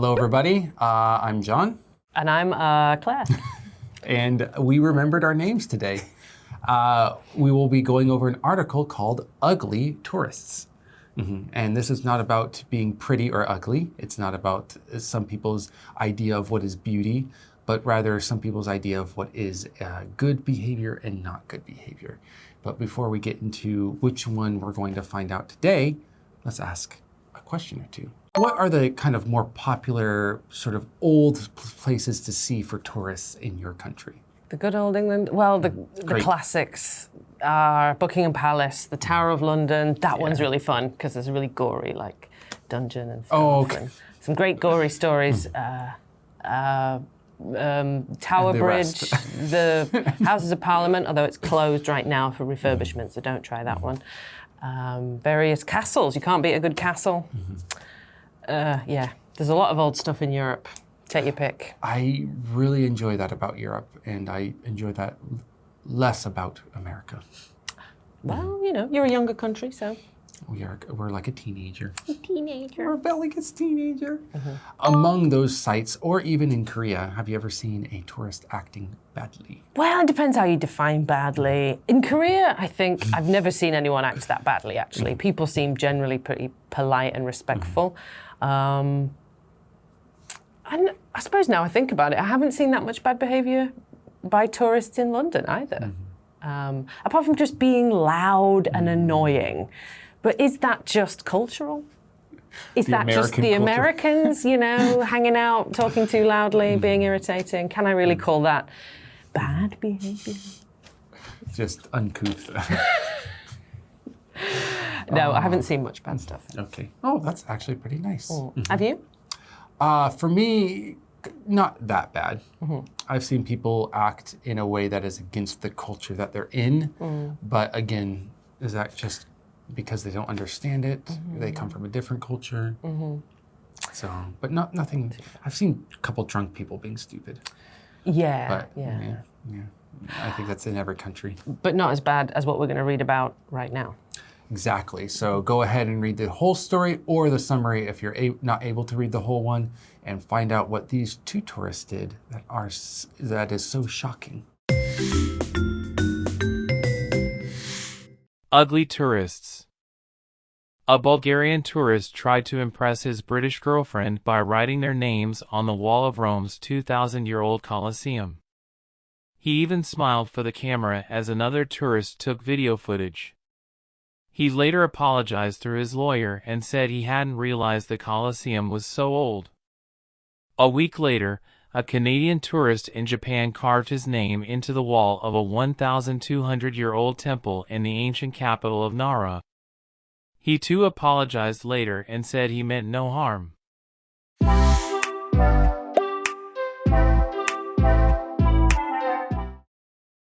Hello, everybody. I'm John. And I'm Claire. And we remembered our names today. We will be going over an article called Ugly Tourists. And this is not about being pretty or ugly. It's not about some people's idea of what is beauty, but rather some people's idea of what is good behavior and not good behavior. But before we get into which one we're going to find out today, let's ask a question or two. What are the kind of more popular sort of old places to see for tourists in your country? The good old England. Well, the classics are Buckingham Palace, the Tower of London. That one's really fun because it's really gory, like dungeon and stuff. And some great gory stories. Tower Bridge, the Houses of Parliament, although it's closed right now for refurbishment, so don't try that one. Various castles. You can't beat a good castle. There's a lot of old stuff in Europe. Take your pick. I really enjoy that about Europe, and I enjoy that less about America. Well, you know, you're a younger country, so. We're like a teenager. A teenager. We're about like a teenager. Among those sites, or even in Korea, have you ever seen a tourist acting badly? Well, it depends how you define badly. In Korea, I think I've never seen anyone act that badly, actually. People seem generally pretty polite and respectful. And I suppose now I think about it, I haven't seen that much bad behavior by tourists in London either. Apart from just being loud and annoying. But is that just cultural? Is that just the Americans, you know, hanging out, talking too loudly, being irritating? Can I really call that bad behavior? Just uncouth. No, I haven't seen much bad stuff. Okay. Oh, that's actually pretty nice. Have you? For me, not that bad. I've seen people act in a way that is against the culture that they're in. But again, is that just because they don't understand it? They come from a different culture. So, but nothing. I've seen a couple drunk people being stupid. Yeah. I think that's in every country. But not as bad as what we're going to read about right now. Exactly. So go ahead and read the whole story or the summary if you're not able to read the whole one, and find out what these two tourists did that is so shocking. Ugly tourists. A Bulgarian tourist tried to impress his British girlfriend by writing their names on the wall of Rome's 2,000-year-old Colosseum. He even smiled for the camera as another tourist took video footage. He later apologized through his lawyer and said he hadn't realized the Colosseum was so old. A week later, a Canadian tourist in Japan carved his name into the wall of a 1,200-year-old temple in the ancient capital of Nara. He too apologized later and said he meant no harm.